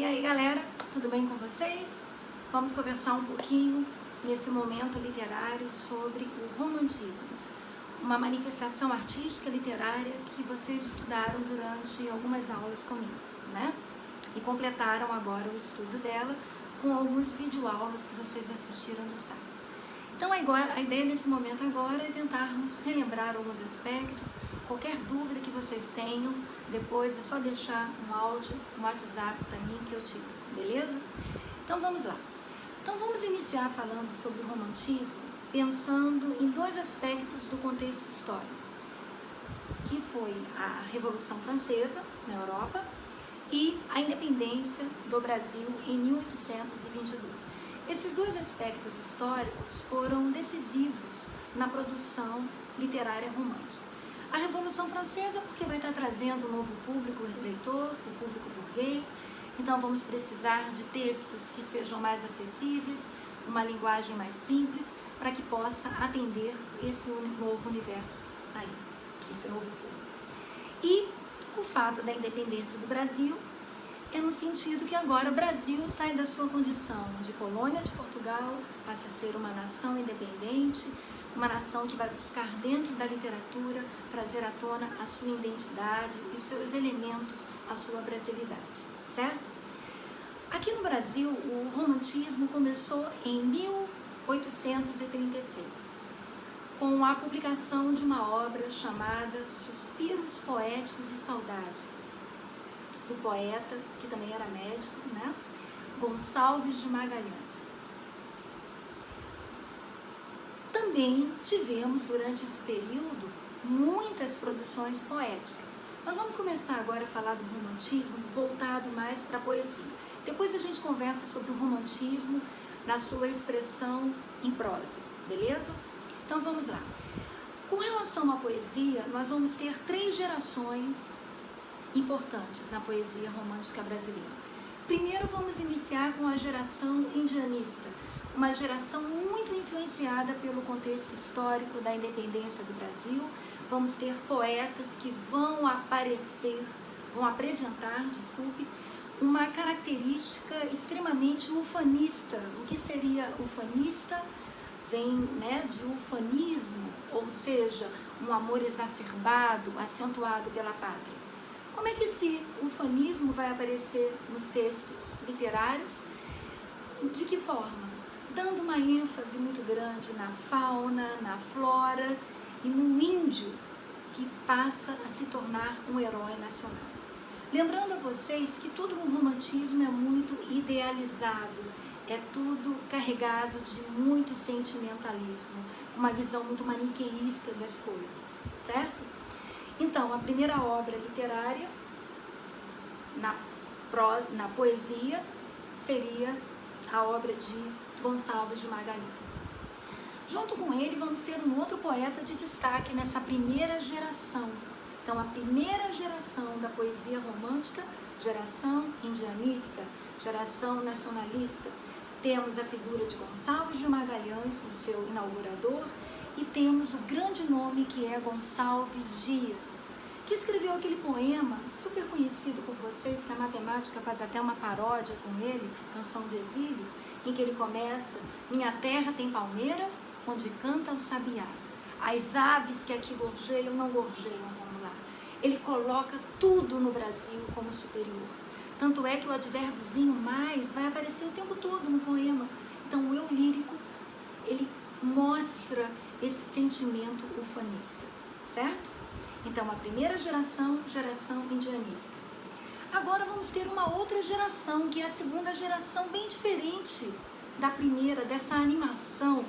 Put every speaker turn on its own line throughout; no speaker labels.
aí, galera, tudo bem com vocês? Vamos conversar um pouquinho nesse momento literário sobre o romantismo, uma manifestação artística literária que vocês estudaram durante algumas aulas comigo, né? E completaram agora o estudo dela com alguns videoaulas que vocês assistiram no site. Então a ideia nesse momento agora é tentarmos relembrar alguns aspectos. Qualquer dúvida que vocês tenham, depois é só deixar um áudio, um WhatsApp para mim que eu tiro, beleza? Então vamos lá. Então vamos iniciar falando sobre o romantismo, pensando em dois aspectos do contexto histórico, que foi a Revolução Francesa na Europa e a independência do Brasil em 1822. Esses dois aspectos históricos foram decisivos na produção literária romântica. A Revolução Francesa, porque vai estar trazendo um novo público leitor, o público burguês, então vamos precisar de textos que sejam mais acessíveis, uma linguagem mais simples, para que possa atender esse novo universo aí, esse novo público. E o fato da independência do Brasil é no sentido que agora o Brasil sai da sua condição de colônia de Portugal, passa a ser uma nação independente, uma nação que vai buscar dentro da literatura trazer à tona a sua identidade e seus elementos, a sua brasilidade, certo? Aqui no Brasil, o romantismo começou em 1836, com a publicação de uma obra chamada Suspiros Poéticos e Saudades, do poeta, que também era médico, né? Gonçalves de Magalhães. Também tivemos, durante esse período, muitas produções poéticas. Nós vamos começar agora a falar do romantismo voltado mais para a poesia. Depois a gente conversa sobre o romantismo na sua expressão em prosa, beleza? Então vamos lá. Com relação à poesia, nós vamos ter 3 gerações importantes na poesia romântica brasileira. Primeiro vamos iniciar com a geração indianista, uma geração muito influenciada pelo contexto histórico da independência do Brasil. Vamos ter poetas que vão apresentar, uma característica extremamente ufanista. O que seria ufanista? Vem, né, de ufanismo, ou seja, um amor exacerbado, acentuado pela pátria. Como é que esse ufanismo vai aparecer nos textos literários? De que forma? Dando uma ênfase muito grande na fauna, na flora e no índio, que passa a se tornar um herói nacional. Lembrando a vocês que tudo no romantismo é muito idealizado, é tudo carregado de muito sentimentalismo, uma visão muito maniqueísta das coisas, certo? Então, a primeira obra literária na poesia seria a obra de Gonçalves de Magalhães. Junto com ele, vamos ter um outro poeta de destaque nessa primeira geração. Então, a primeira geração da poesia romântica, geração indianista, geração nacionalista, temos a figura de Gonçalves de Magalhães, o seu inaugurador, e temos o grande nome que é Gonçalves Dias, que escreveu aquele poema super conhecido por vocês, que a matemática faz até uma paródia com ele, Canção de Exílio, em que ele começa: minha terra tem palmeiras, onde canta o sabiá. As aves que aqui gorjeiam não gorjeiam como lá. Ele coloca tudo no Brasil como superior. Tanto é que o advérbiozinho mais vai aparecer o tempo todo no poema. Então o eu lírico, ele mostra esse sentimento ufanista, certo? Então, a primeira geração, geração indianista. Agora vamos ter uma outra geração, que é a segunda geração, bem diferente da primeira, dessa animação,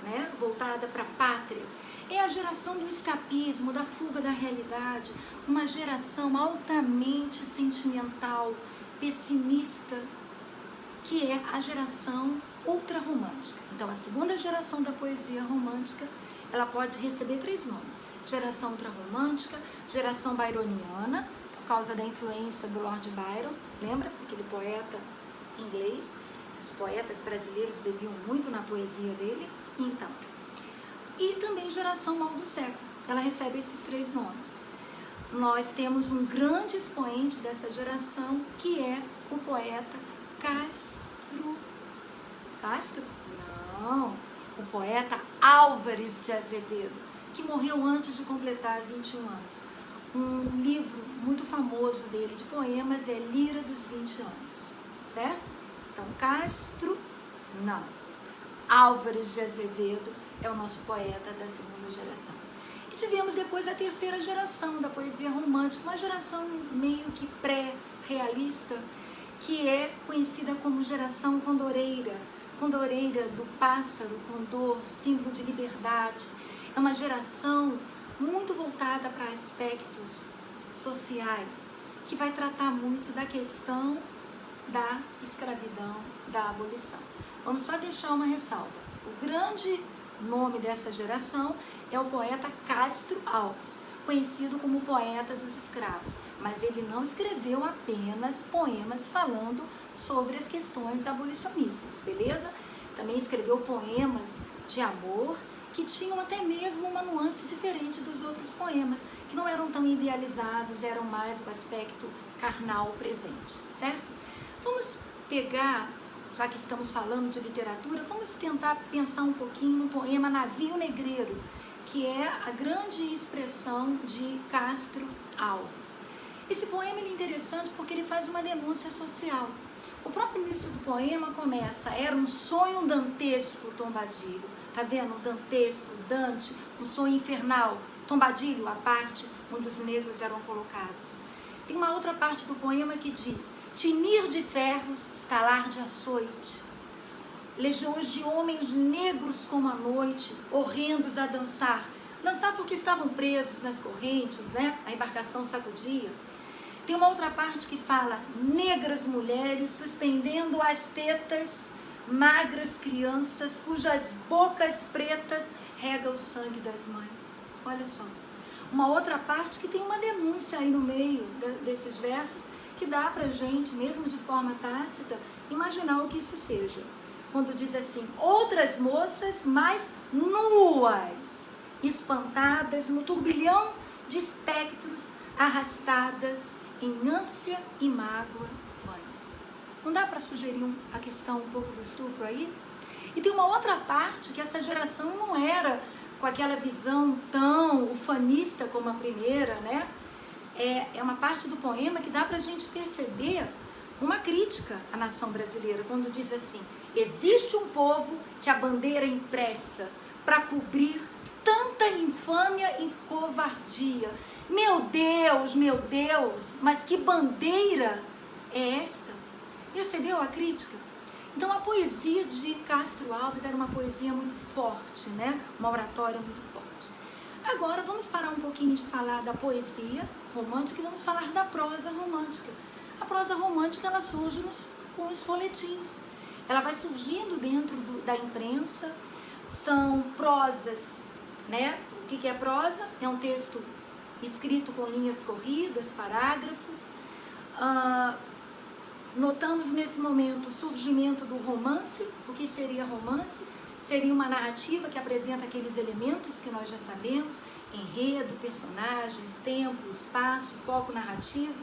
né, voltada para a pátria. É a geração do escapismo, da fuga da realidade, uma geração altamente sentimental, pessimista, que é a geração ultrarromântica. Então, a segunda geração da poesia romântica, ela pode receber 3 nomes: geração ultrarromântica, geração byroniana, por causa da influência do Lord Byron, lembra? Aquele poeta inglês, os poetas brasileiros bebiam muito na poesia dele. Então, e também geração mal do século, ela recebe esses 3 nomes. nós temos um grande expoente dessa geração, que é o poeta Castro. Castro? Não, o poeta Álvares de Azevedo, que morreu antes de completar 21 anos. Um livro muito famoso dele de poemas é Lira dos 20 anos, certo? Então, Castro, não. Álvares de Azevedo é o nosso poeta da segunda geração. E tivemos depois a terceira geração da poesia romântica, uma geração meio que pré-realista, que é conhecida como geração condoreira. Condoreira do pássaro, condor, símbolo de liberdade. É uma geração muito voltada para aspectos sociais, que vai tratar muito da questão da escravidão, da abolição. Vamos só deixar uma ressalva. O grande nome dessa geração é o poeta Castro Alves, conhecido como poeta dos escravos, mas ele não escreveu apenas poemas falando sobre as questões abolicionistas, beleza? Também escreveu poemas de amor que tinham até mesmo uma nuance diferente dos outros poemas, que não eram tão idealizados, eram mais o aspecto carnal presente, certo? Vamos pegar, já que estamos falando de literatura, vamos tentar pensar um pouquinho no poema Navio Negreiro, que é a grande expressão de Castro Alves. Esse poema é interessante porque ele faz uma denúncia social. O próprio início do poema começa: era um sonho dantesco, Tombadilho. Tá vendo? Dantesco, Dante, um sonho infernal. Tombadilho, a parte onde os negros eram colocados. Tem uma outra parte do poema que diz: tinir de ferros, estalar de açoite. Legiões de homens negros como a noite, horrendos a dançar. Dançar porque estavam presos nas correntes, né? A embarcação sacudia. Tem uma outra parte que fala: negras mulheres suspendendo as tetas, magras crianças cujas bocas pretas rega o sangue das mães. Olha só. Uma outra parte que tem uma denúncia aí no meio desses versos, que dá pra gente, mesmo de forma tácita, imaginar o que isso seja. Quando diz assim: outras moças mais nuas, espantadas no turbilhão de espectros, arrastadas em ânsia e mágoa vãs. Não dá para sugerir a questão um pouco do estupro aí? E tem uma outra parte que essa geração não era com aquela visão tão ufanista como a primeira, né? É uma parte do poema que dá para a gente perceber uma crítica à nação brasileira, quando diz assim: existe um povo que a bandeira empresta para cobrir tanta infâmia e covardia. Meu Deus, mas que bandeira é esta? Percebeu a crítica? Então a poesia de Castro Alves era uma poesia muito forte, né? Uma oratória muito forte. Agora vamos parar um pouquinho de falar da poesia romântica e vamos falar da prosa romântica. A prosa romântica, ela surge com os folhetins. Ela vai surgindo dentro da imprensa. São prosas, né? O que é prosa? É um texto escrito com linhas corridas, parágrafos. Notamos nesse momento o surgimento do romance. O que seria romance? Seria uma narrativa que apresenta aqueles elementos que nós já sabemos: enredo, personagens, tempo, espaço, foco narrativo.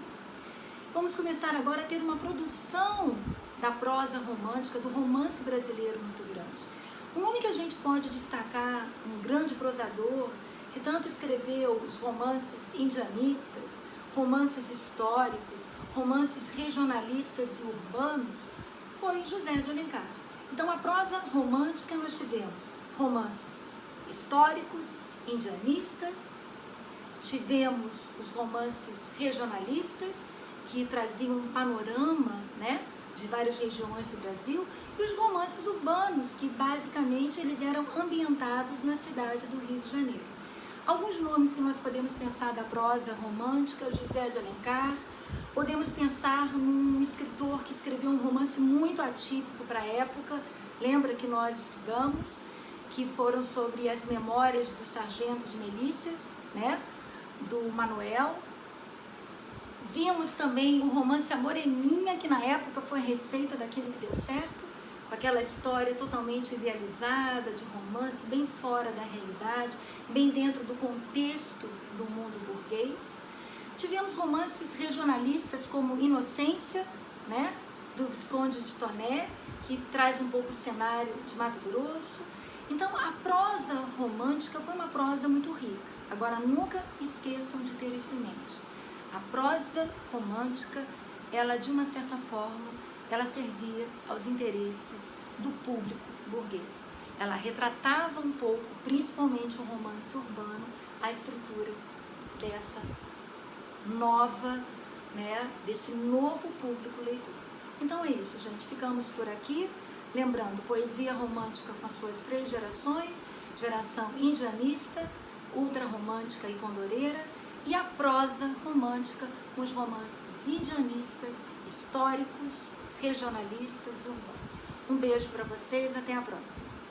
Vamos começar agora a ter uma produção da prosa romântica, do romance brasileiro muito grande. Um nome que a gente pode destacar, um grande prosador, que tanto escreveu os romances indianistas, romances históricos, romances regionalistas e urbanos, foi José de Alencar. Então, a prosa romântica, nós tivemos romances históricos, indianistas, tivemos os romances regionalistas, que traziam um panorama, né, de várias regiões do Brasil, e os romances urbanos, que basicamente eles eram ambientados na cidade do Rio de Janeiro. Alguns nomes que nós podemos pensar da prosa romântica: José de Alencar. Podemos pensar num escritor que escreveu um romance muito atípico para a época, lembra que nós estudamos, que foram sobre as memórias do Sargento de Milícias, né, do Manuel. Vimos também o romance A Moreninha, que na época foi receita daquilo que deu certo, com aquela história totalmente idealizada, de romance, bem fora da realidade, bem dentro do contexto do mundo burguês. Tivemos romances regionalistas como Inocência, né, do Visconde de Toné, que traz um pouco o cenário de Mato Grosso. Então, a prosa romântica foi uma prosa muito rica. Agora, nunca esqueçam de ter isso em mente. A prosa romântica, ela, de uma certa forma, ela servia aos interesses do público burguês. Ela retratava um pouco, principalmente o romance urbano, a estrutura dessa nova, né, desse novo público leitor. Então é isso, gente. Ficamos por aqui. Lembrando, poesia romântica com as suas 3 gerações, geração indianista, ultrarromântica e condoreira, e a prosa romântica com os romances indianistas, históricos, regionalistas, urbanos. Um beijo para vocês, até a próxima.